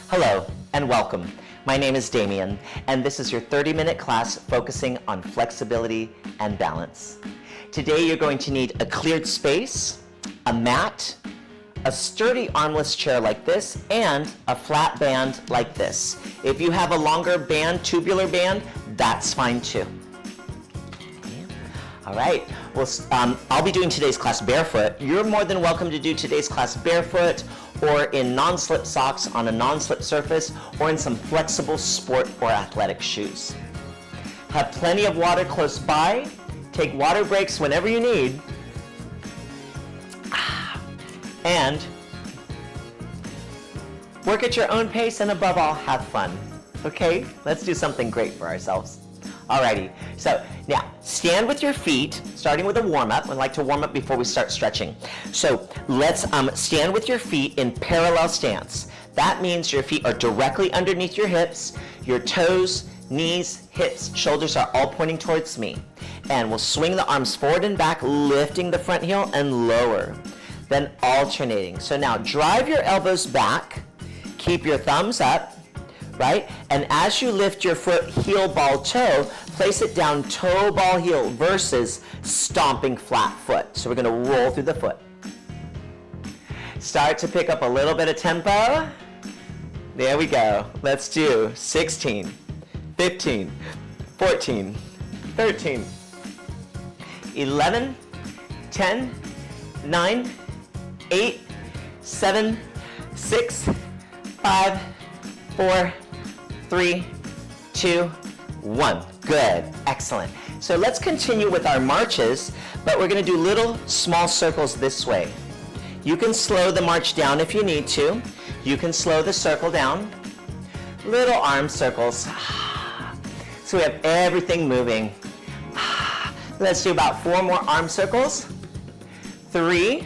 Hello and welcome. My name is Damien, and this is your 30-minute class focusing on flexibility and balance. Today you're going to need a cleared space, a mat, a sturdy armless chair like this, and a flat band like this. If you have a longer band, tubular band, that's fine too. All right, well, I'll be doing today's class barefoot. You're more than welcome to do today's class barefoot or in non-slip socks on a non-slip surface or in some flexible sport or athletic shoes. Have plenty of water close by. Take water breaks whenever you need. And work at your own pace, and above all, have fun. Okay, let's do something great for ourselves. Alrighty, so now stand with your feet, starting with a warm-up. I'd like to warm up before we start stretching. So let's stand with your feet in parallel stance. That means your feet are directly underneath your hips, your toes, knees, hips, shoulders are all pointing towards me. And we'll swing the arms forward and back, lifting the front heel and lower. Then alternating. So now drive your elbows back, keep your thumbs up, right? And as you lift your foot, heel, ball, toe, place it down toe, ball, heel versus stomping flat foot. So we're going to roll through the foot. Start to pick up a little bit of tempo. There we go. Let's do 16, 15, 14, 13, 11, 10, 9, 8, 7, 6, 5, 4, 3, 2, 1. Good. Excellent. So let's continue with our marches, but we're going to do little small circles this way. You can slow the march down if you need to. You can slow the circle down. Little arm circles. So we have everything moving. Let's do about 4 more arm circles. 3,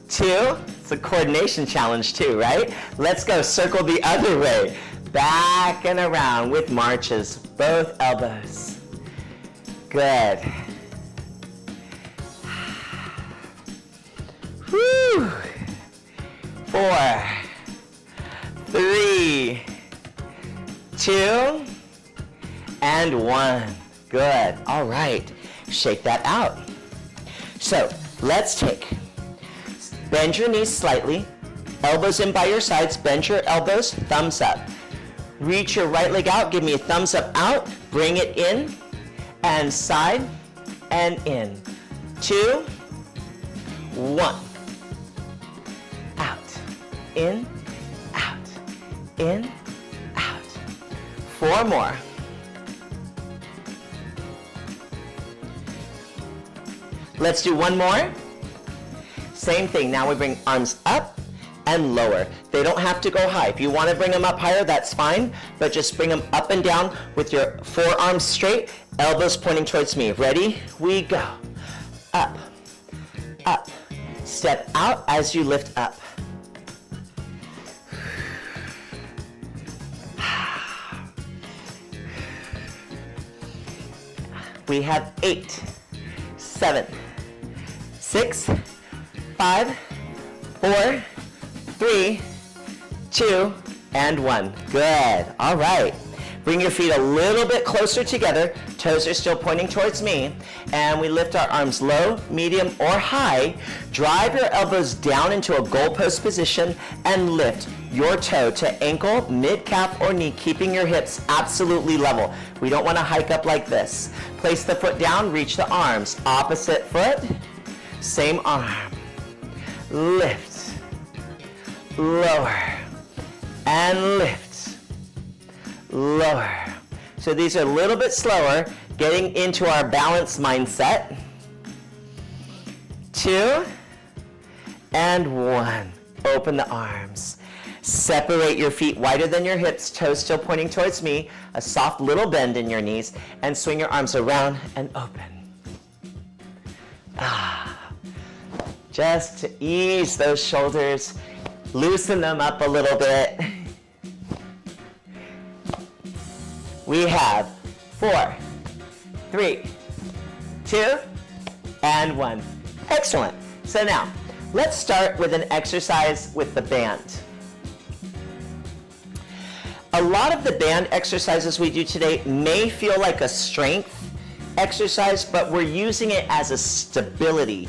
2. It's a coordination challenge too, right? Let's go circle the other way. Back and around with marches, both elbows. Good. Whew. 4, 3, 2, and 1. Good. All right. Shake that out. So let's bend your knees slightly, elbows in by your sides, bend your elbows, thumbs up. Reach your right leg out, give me a thumbs up out, bring it in, and side, and in. 2, 1. Out, in, out, in, out. 4 more. Let's do 1 more. Same thing, now we bring arms up and lower. They don't have to go high. If you want to bring them up higher, that's fine, but just bring them up and down with your forearms straight, elbows pointing towards me. Ready? We go. Up, up. Step out as you lift up. We have 8, 7, 6, 5, 4, 3, 2, and 1. Good. All right. Bring your feet a little bit closer together. Toes are still pointing towards me. And we lift our arms low, medium, or high. Drive your elbows down into a goalpost position and lift your toe to ankle, mid-calf, or knee, keeping your hips absolutely level. We don't want to hike up like this. Place the foot down, reach the arms. Opposite foot, same arm. Lift, lower, and lift, lower. So these are a little bit slower, getting into our balance mindset. 2, and 1. Open the arms. Separate your feet wider than your hips, toes still pointing towards me, a soft little bend in your knees, and swing your arms around and open. Just to ease those shoulders, loosen them up a little bit. We have 4, 3, 2, and 1. Excellent. So now, let's start with an exercise with the band. a lot of the band exercises we do today may feel like a strength exercise, but we're using it as a stability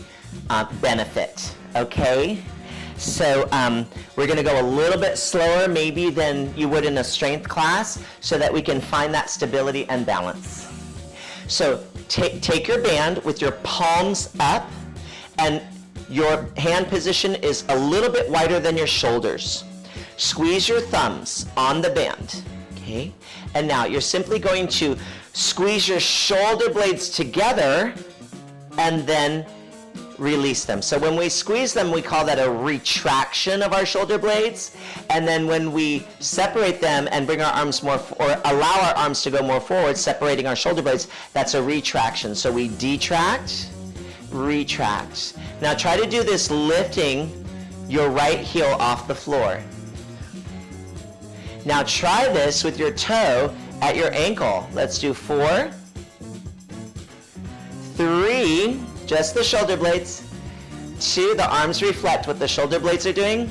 benefit, okay? So we're going to go a little bit slower maybe than you would in a strength class so that we can find that stability and balance. So take your band with your palms up, and your hand position is a little bit wider than your shoulders. Squeeze your thumbs on the band, okay? And now you're simply going to squeeze your shoulder blades together and then release them. So when we squeeze them, we call that a retraction of our shoulder blades. And then when we separate them and bring our arms more, or allow our arms to go more forward, separating our shoulder blades, that's a retraction. So we detract, retract. Now try to do this lifting your right heel off the floor. Now try this with your toe at your ankle. Let's do 4, 3, just the shoulder blades. 2, the arms reflect what the shoulder blades are doing.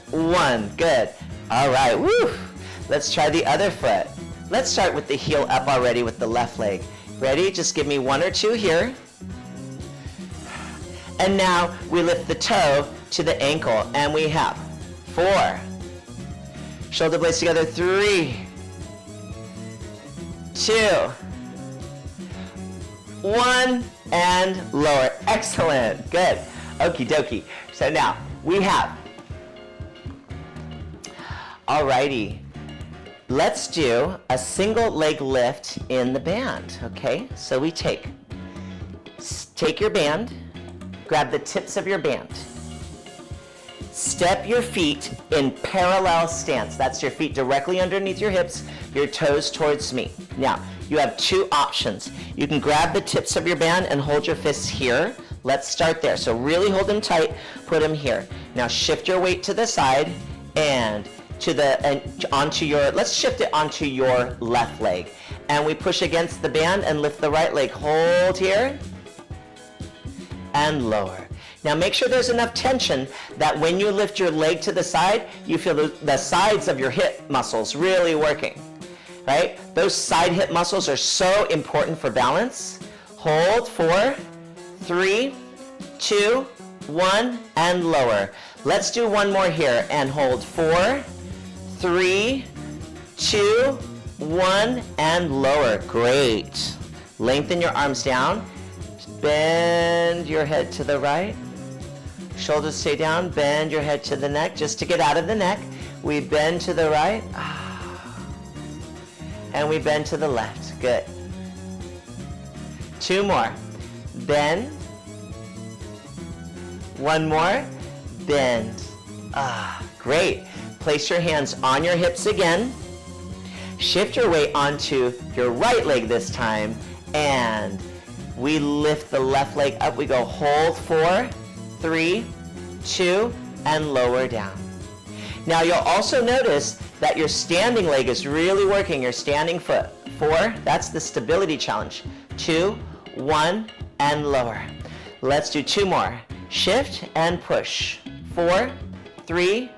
1, good. All right, woo. Let's try the other foot. Let's start with the heel up already with the left leg. Ready? Just give me 1 or 2 here. And now we lift the toe to the ankle, and we have 4. Shoulder blades together, 3, 2, 1, and lower. Excellent, good. Okie dokie. So now we have, alrighty, let's do a single leg lift in the band, okay? So we take your band, grab the tips of your band, step your feet in parallel stance. That's your feet directly underneath your hips, your toes towards me. Now, you have 2 options. You can grab the tips of your band and hold your fists here. Let's start there. So really hold them tight, put them here. Now shift your weight to the side and let's shift it onto your left leg. And we push against the band and lift the right leg. Hold here and lower. Now make sure there's enough tension that when you lift your leg to the side, you feel the sides of your hip muscles really working, right? Those side hip muscles are so important for balance. Hold, 4, 3, 2, 1, and lower. Let's do one more here and hold, 4, 3, 2, 1, and lower. Great. Lengthen your arms down. Bend your head to the right. Shoulders stay down, bend your head to the neck. Just to get out of the neck, we bend to the right, and we bend to the left. Good. 2 more. Bend. 1 more. Bend. Great. Place your hands on your hips again. Shift your weight onto your right leg this time, and we lift the left leg up. We go hold, 4, 3, 2, and lower down. Now you'll also notice that your standing leg is really working, your standing foot. 4, that's the stability challenge. 2, 1, and lower. Let's do 2 more. Shift and push. 4, 3,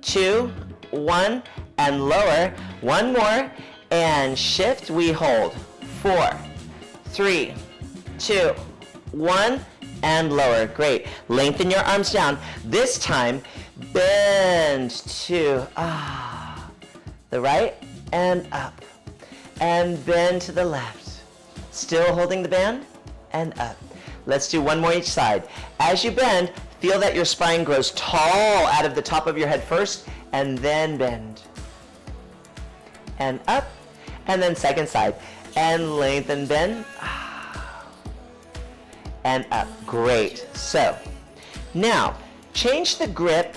2, 1, and lower. 1 more, and shift, we hold. 4, 3, 2, 1, and lower. Great. Lengthen your arms down. This time, bend to the right and up. And bend to the left. Still holding the band and up. Let's do 1 more each side. As you bend, feel that your spine grows tall out of the top of your head first, and then bend. And up, and then second side. And lengthen, bend. And up. Great. So now change the grip,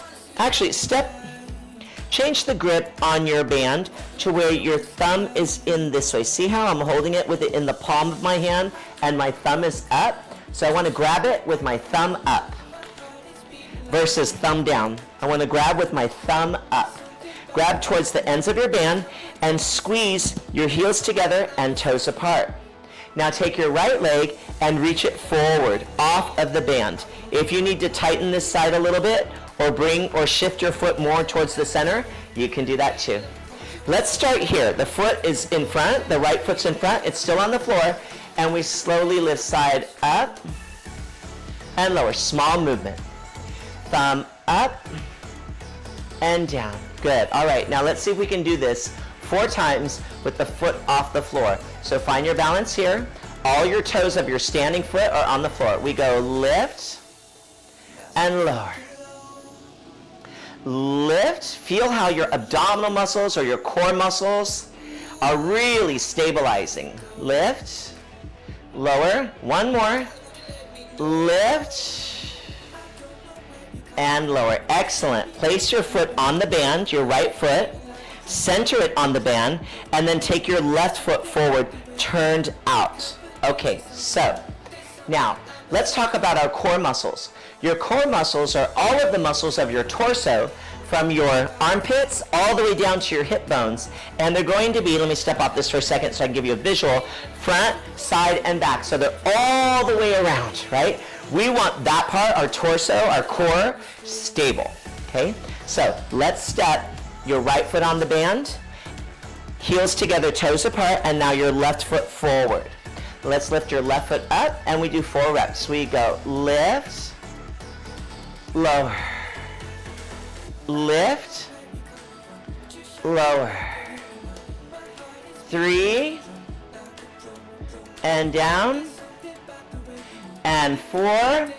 change the grip on your band to where your thumb is in this way. See how I'm holding it with it in the palm of my hand and my thumb is up? So I want to grab it with my thumb up versus thumb down. I want to grab with my thumb up. Grab towards the ends of your band and squeeze your heels together and toes apart. Now take your right leg and reach it forward off of the band. If you need to tighten this side a little bit or shift your foot more towards the center, you can do that too. Let's start here. The foot is in front, the right foot's in front, it's still on the floor, and we slowly lift side up and lower. Small movement. Thumb up and down. Good. All right, now let's see if we can do this 4 times with the foot off the floor. So find your balance here. All your toes of your standing foot are on the floor. We go lift and lower. Lift. Feel how your abdominal muscles or your core muscles are really stabilizing. Lift, lower. One more. Lift and lower. Excellent. Place your foot on the band, your right foot. Center it on the band, and then take your left foot forward, turned out. Okay, so now let's talk about our core muscles. Your core muscles are all of the muscles of your torso, from your armpits all the way down to your hip bones, and they're going to be, let me step off this for a second so I can give you a visual, front, side, and back. So they're all the way around, right? We want that part, our torso, our core, stable, okay? So let's step your right foot on the band, heels together, toes apart, and now your left foot forward. Let's lift your left foot up, and we do 4 reps. We go lift, lower, lift, lower. 3, and down, and 4,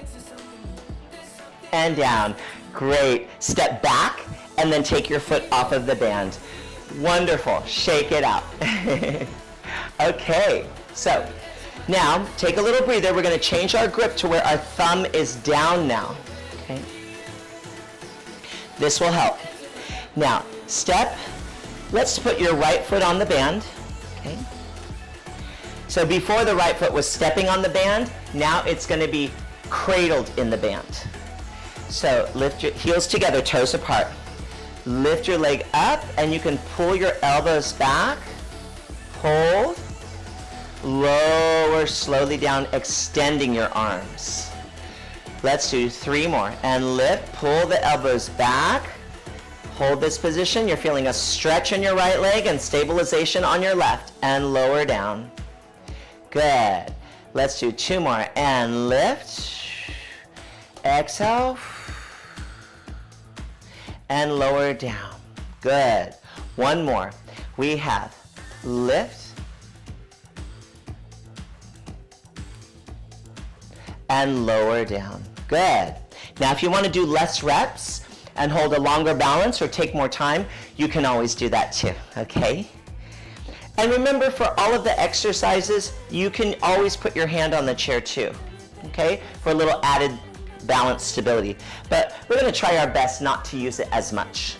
and down. Great. Step back, and then take your foot off of the band. Wonderful. Shake it out. Okay, so now take a little breather. We're going to change our grip to where our thumb is down now. Okay. This will help. Now, step. Let's put your right foot on the band. Okay. So before the right foot was stepping on the band, now it's going to be cradled in the band. So lift your heels together, toes apart. Lift your leg up, and you can pull your elbows back. Hold. Lower slowly down, extending your arms. Let's do 3 more. And lift, pull the elbows back. Hold this position. You're feeling a stretch in your right leg and stabilization on your left. And lower down. Good. Let's do 2 more. And lift. Exhale. And lower down. Good. 1 more. We have lift and lower down. Good. Now if you want to do less reps and hold a longer balance or take more time, you can always do that too, okay? And remember, for all of the exercises, you can always put your hand on the chair too, okay? For a little added balance stability. But we're going to try our best not to use it as much,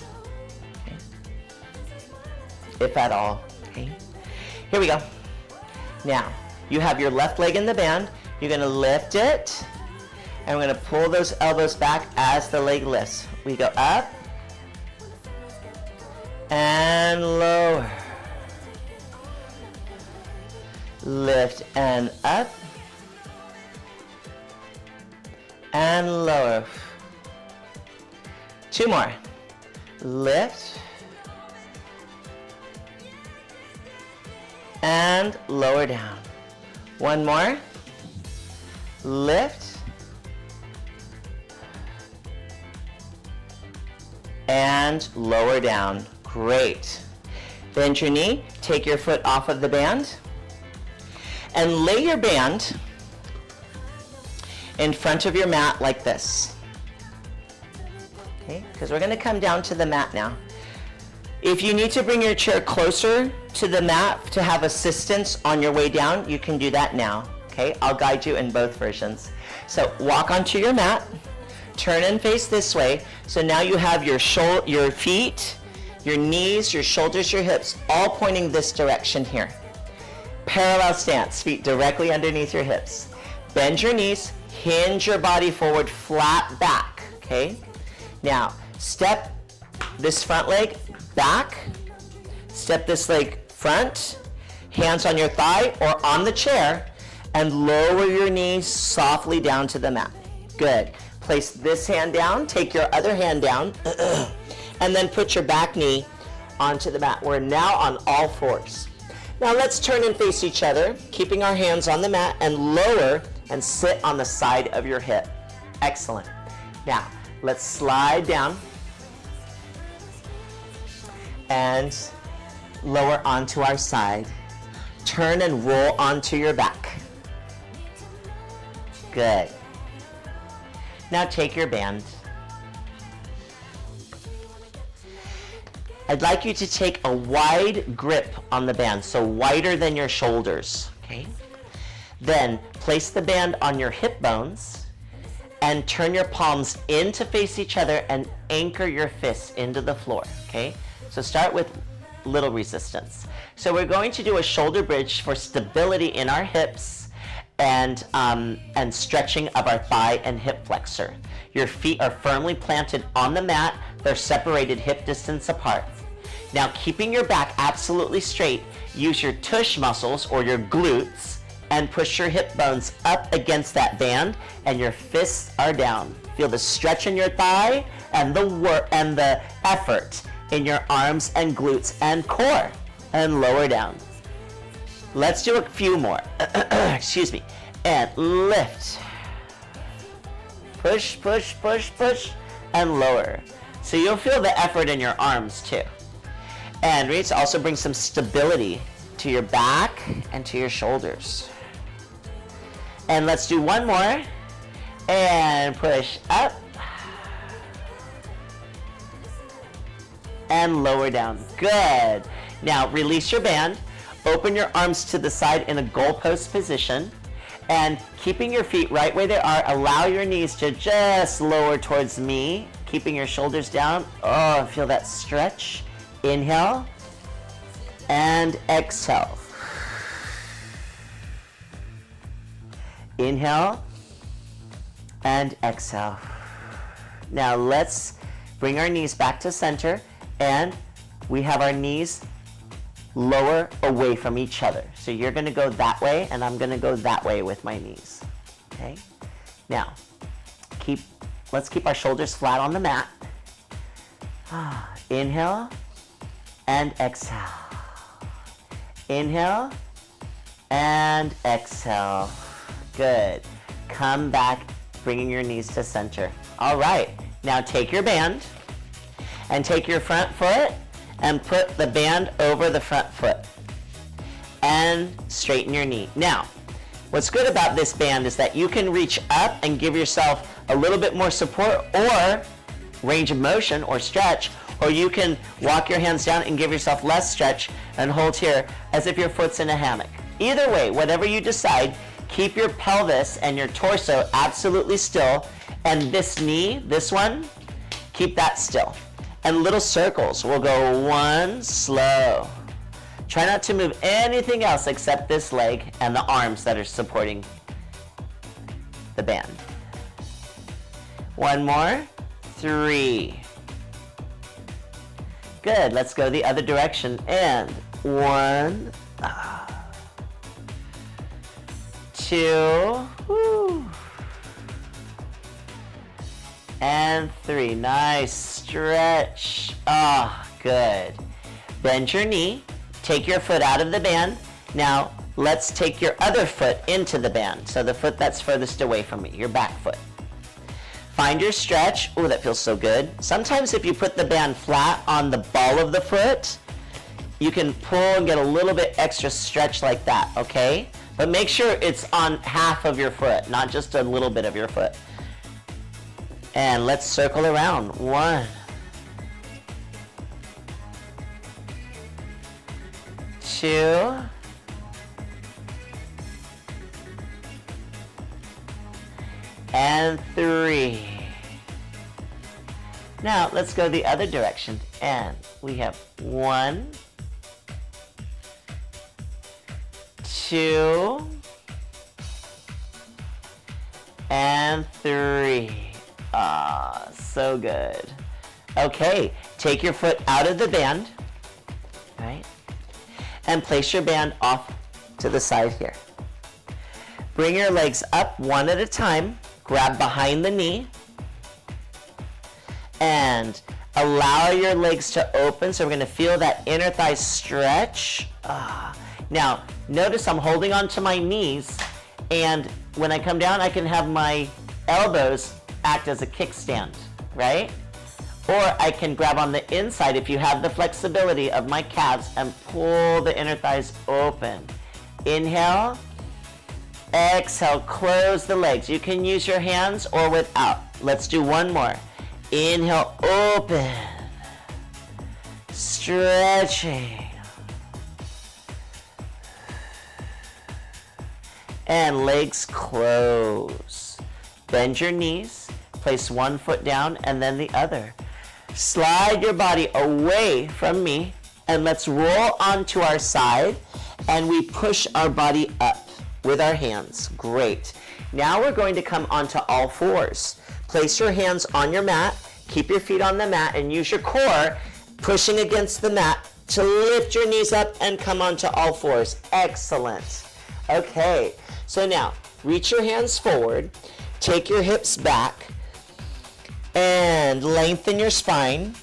okay? If at all, okay? Here we go. Now, you have your left leg in the band. You're going to lift it, and we're going to pull those elbows back as the leg lifts. We go up and lower. Lift and up and lower. 2 more. Lift and lower down. 1 more. Lift and lower down. Great. Bend your knee, take your foot off of the band, and lay your band in front of your mat like this. Okay, because we're going to come down to the mat now. If you need to bring your chair closer to the mat to have assistance on your way down, you can do that now. Okay, I'll guide you in both versions. So walk onto your mat, turn and face this way. So now you have your feet, your knees, your shoulders, your hips, all pointing this direction here. Parallel stance, feet directly underneath your hips. Bend your knees, hinge your body forward, flat back, okay? Now, step this front leg back, step this leg front, hands on your thigh or on the chair, and lower your knees softly down to the mat. Good. Place this hand down, take your other hand down, and then put your back knee onto the mat. We're now on all fours. Now let's turn and face each other, keeping our hands on the mat, and lower and sit on the side of your hip. Excellent. Now, let's slide down and lower onto our side. Turn and roll onto your back. Good. Now take your band. I'd like you to take a wide grip on the band, so wider than your shoulders, okay? Then place the band on your hip bones and turn your palms in to face each other and anchor your fists into the floor, okay? So start with little resistance. So we're going to do a shoulder bridge for stability in our hips and stretching of our thigh and hip flexor. Your feet are firmly planted on the mat. They're separated hip distance apart. Now, keeping your back absolutely straight, use your tush muscles or your glutes and push your hip bones up against that band, and your fists are down. Feel the stretch in your thigh and the work and the effort in your arms and glutes and core, and lower down. Let's do a few more. Excuse me. And lift. Push, push, push, push, and lower. So you'll feel the effort in your arms too. And let's also bring some stability to your back and to your shoulders. And let's do one more. And push up. And lower down. Good. Now release your band. Open your arms to the side in a goalpost position. And keeping your feet right where they are, allow your knees to just lower towards me, keeping your shoulders down. Oh, feel that stretch. Inhale and exhale. Inhale and exhale. Now let's bring our knees back to center, and we have our knees lower away from each other. So you're going to go that way, and I'm going to go that way with my knees. Okay? Now, let's keep our shoulders flat on the mat. Inhale and exhale. Inhale and exhale. Good. Come back, bringing your knees to center. All right. Now take your band and take your front foot and put the band over the front foot and straighten your knee. Now, what's good about this band is that you can reach up and give yourself a little bit more support or range of motion or stretch, or you can walk your hands down and give yourself less stretch and hold here as if your foot's in a hammock. Either way, whatever you decide, keep your pelvis and your torso absolutely still, and this knee, this one, keep that still. And little circles. We'll go one, slow. Try not to move anything else except this leg and the arms that are supporting the band. One more, 3. Good, let's go the other direction. And 1, 2, and 3. Nice stretch. Good. Bend your knee. Take your foot out of the band. Now, let's take your other foot into the band. So the foot that's furthest away from me, your back foot. Find your stretch. Oh, that feels so good. Sometimes if you put the band flat on the ball of the foot, you can pull and get a little bit extra stretch like that, okay? But make sure it's on half of your foot, not just a little bit of your foot. And let's circle around. 1, 2, and 3. Now let's go the other direction, and we have 1, 2, and 3. Ah, so good. Okay, take your foot out of the band, right? And place your band off to the side here. Bring your legs up one at a time. Grab behind the knee. And Allow your legs to open, so we're gonna feel that inner thigh stretch. Now, notice I'm holding onto my knees, and when I come down, I can have my elbows act as a kickstand, right? Or I can grab on the inside if you have the flexibility of my calves and pull the inner thighs open. Inhale, exhale, close the legs. You can use your hands or without. Let's do one more. Inhale, open, stretching, and legs close. Bend your knees, place one foot down and then the other. Slide your body away from me, and let's roll onto our side, and we push our body up with our hands. Great. Now we're going to come onto all fours. Place your hands on your mat, keep your feet on the mat, and use your core pushing against the mat to lift your knees up and come onto all fours. Excellent. Okay, so now reach your hands forward, take your hips back, and lengthen your spine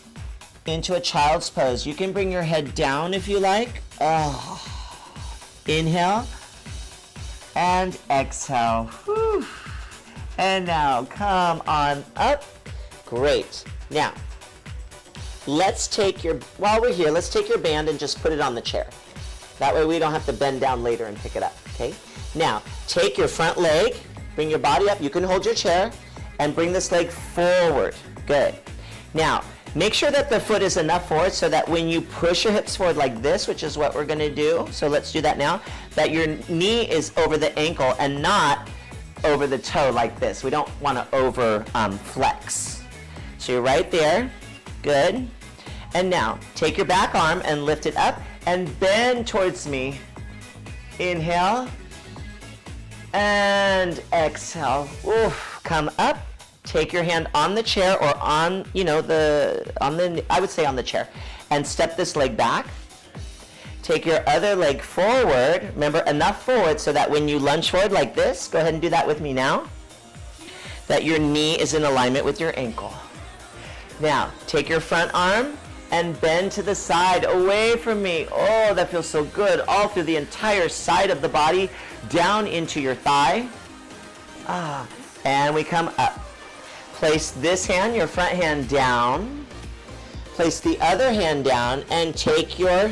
into a child's pose. You can bring your head down if you like. Inhale and exhale. Whew. And now come on up. Great. Now, while we're here, let's take your band and just put it on the chair. That way we don't have to bend down later and pick it up, okay? Now, take your front leg, bring your body up. You can hold your chair and bring this leg forward. Good. Now, make sure that the foot is enough forward so that when you push your hips forward like this, which is what we're gonna do, so let's do that now, that your knee is over the ankle and not over the toe like this. We don't wanna over flex. So you're right there, good. And now, take your back arm and lift it up and bend towards me. Inhale and exhale. Oof. Come up, take your hand on the chair or on, I would say on the chair, and step this leg back. Take your other leg forward. Remember, enough forward so that when you lunge forward like this, go ahead and do that with me now, that your knee is in alignment with your ankle. Now, take your front arm and bend to the side away from me. Oh, that feels so good. All through the entire side of the body, down into your thigh. And we come up. Place this hand, your front hand down. Place the other hand down and take your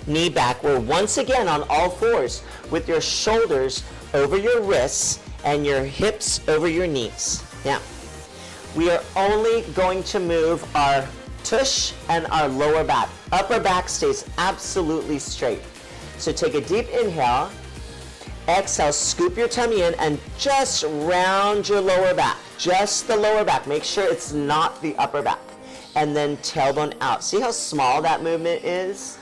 knee back. We're once again on all fours with your shoulders over your wrists and your hips over your knees. Now, we are only going to move our tush and our lower back. Upper back stays absolutely straight. So take a deep inhale. Exhale, scoop your tummy in and just round your lower back. Just the lower back. Make sure it's not the upper back. And then tailbone out. See how small that movement is?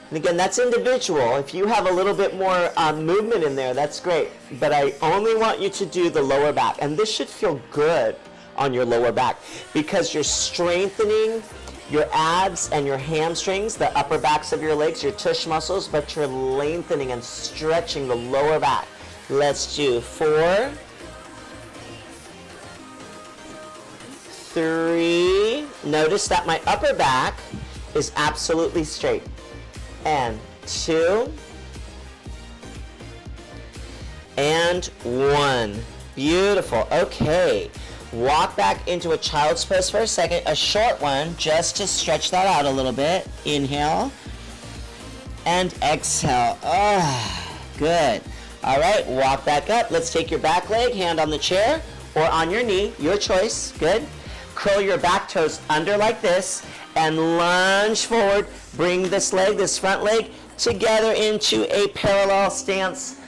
And again, that's individual. If you have a little bit more movement in there, that's great. But I only want you to do the lower back. And this should feel good on your lower back because you're strengthening your abs and your hamstrings, the upper backs of your legs, your tush muscles, but you're lengthening and stretching the lower back. Let's do 4, 3. Notice that my upper back is absolutely straight. And 2. And 1. Beautiful. Okay. Walk back into a child's pose for a second, a short one, just to stretch that out a little bit. Inhale and exhale. Good. All right, walk back up. Let's take your back leg, hand on the chair or on your knee, your choice. Good. Curl your back toes under like this and lunge forward. Bring this leg, this front leg, together into a parallel stance.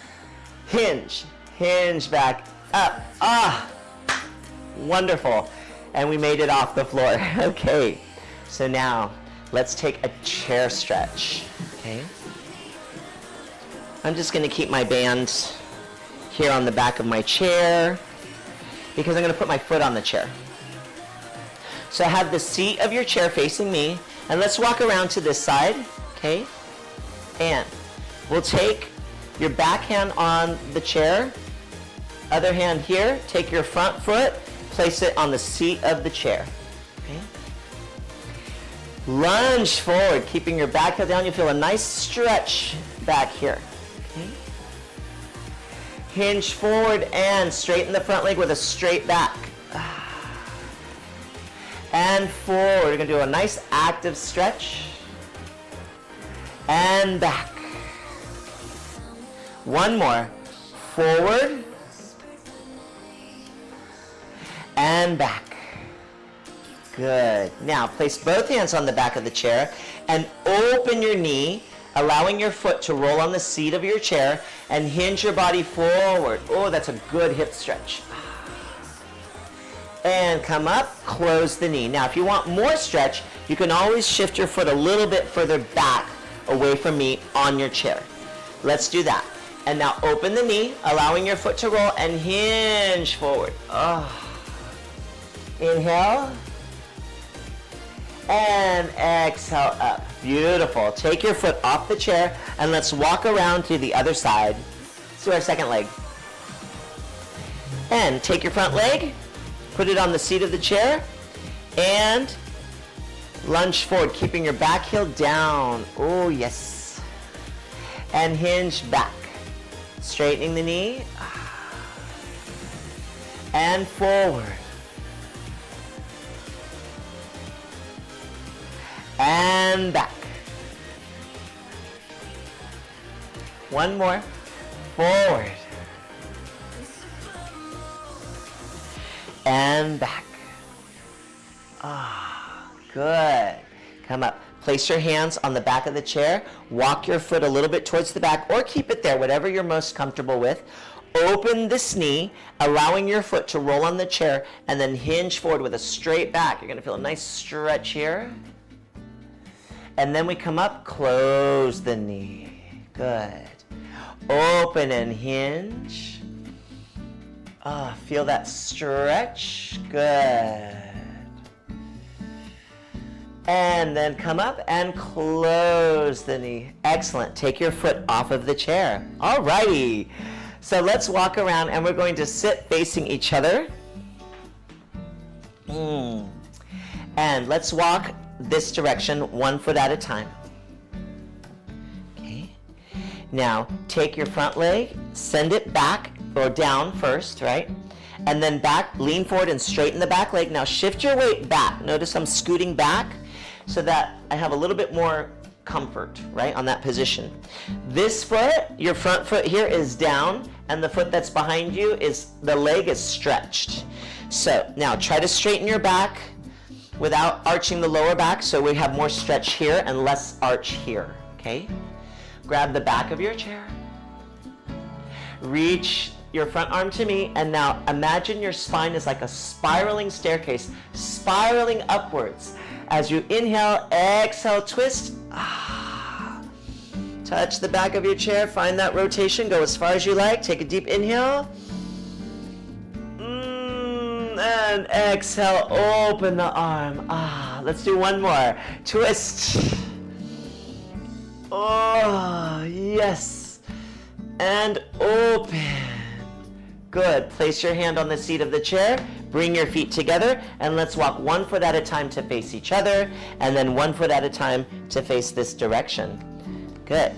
Hinge. Hinge back up. Wonderful. And we made it off the floor. Okay. So now let's take a chair stretch. Okay. I'm just going to keep my band here on the back of my chair because I'm going to put my foot on the chair. So have the seat of your chair facing me, and let's walk around to this side. Okay. And we'll take your back hand on the chair, other hand here, take your front foot, place it on the seat of the chair. Okay. Lunge forward, keeping your back heel down. You feel a nice stretch back here. Okay. Hinge forward and straighten the front leg with a straight back. And forward. We're going to do a nice active stretch. And back. One more. Forward. And back. Good. Now place both hands on the back of the chair and open your knee, allowing your foot to roll on the seat of your chair and hinge your body forward. Oh, that's a good hip stretch. And come up, close the knee. Now if you want more stretch, you can always shift your foot a little bit further back away from me on your chair. Let's do that. And now open the knee, allowing your foot to roll and hinge forward. Oh. Inhale. And exhale up. Beautiful. Take your foot off the chair and let's walk around to the other side to our second leg. And take your front leg, put it on the seat of the chair, and lunge forward, keeping your back heel down. Oh, yes. And hinge back. Straightening the knee. And forward. And back. One more. Forward. And back. Ah, good. Come up. Place your hands on the back of the chair. Walk your foot a little bit towards the back or keep it there, whatever you're most comfortable with. Open this knee, allowing your foot to roll on the chair and then hinge forward with a straight back. You're going to feel a nice stretch here. And then we come up, close the knee. Good. Open and hinge. Feel that stretch. Good. And then come up and close the knee. Excellent. Take your foot off of the chair. All righty. So let's walk around and we're going to sit facing each other. And let's walk this direction, 1 foot at a time. Okay. Now, take your front leg, send it back or down first, right? And then back, lean forward and straighten the back leg. Now shift your weight back. Notice I'm scooting back so that I have a little bit more comfort, right, on that position. This foot, your front foot here is down, and the foot that's behind you is, the leg is stretched. So now try to straighten your back without arching the lower back, so we have more stretch here and less arch here, okay? Grab the back of your chair. Reach your front arm to me, and now imagine your spine is like a spiraling staircase, spiraling upwards. As you inhale, exhale, twist. Touch the back of your chair, find that rotation, go as far as you like, take a deep inhale. And exhale, open the arm. Let's do one more. Twist. Oh, yes. And open. Good. Place your hand on the seat of the chair. Bring your feet together and let's walk 1 foot at a time to face each other and then 1 foot at a time to face this direction. Good.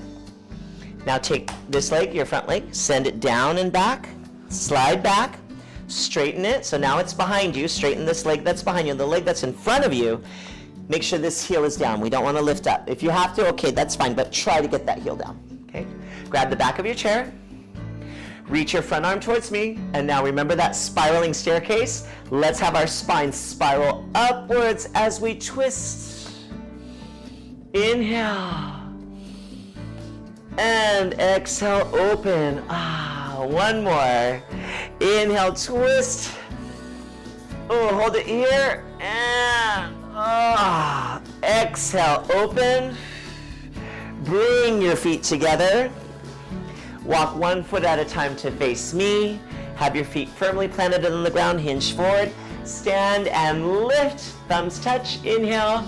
Now take this leg, your front leg, send it down and back, slide back. Straighten it, so now it's behind you. Straighten this leg that's behind you. The leg that's in front of you, make sure this heel is down. We don't want to lift up. If you have to, okay, that's fine, but try to get that heel down, okay? Grab the back of your chair. Reach your front arm towards me, and now remember that spiraling staircase? Let's have our spine spiral upwards as we twist. Inhale. And exhale, open. One more. Inhale, twist. Oh, hold it here. And exhale, open. Bring your feet together. Walk 1 foot at a time to face me. Have your feet firmly planted on the ground, hinge forward. Stand and lift. Thumbs touch. Inhale.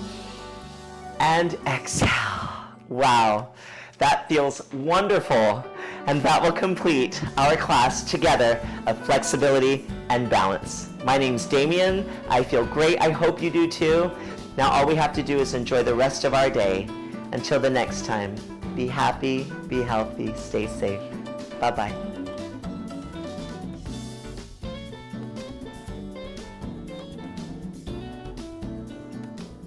And exhale. Wow, that feels wonderful. And that will complete our class together of flexibility and balance. My name's Damien. I feel great. I hope you do too. Now all we have to do is enjoy the rest of our day. Until the next time, be happy, be healthy, stay safe. Bye-bye.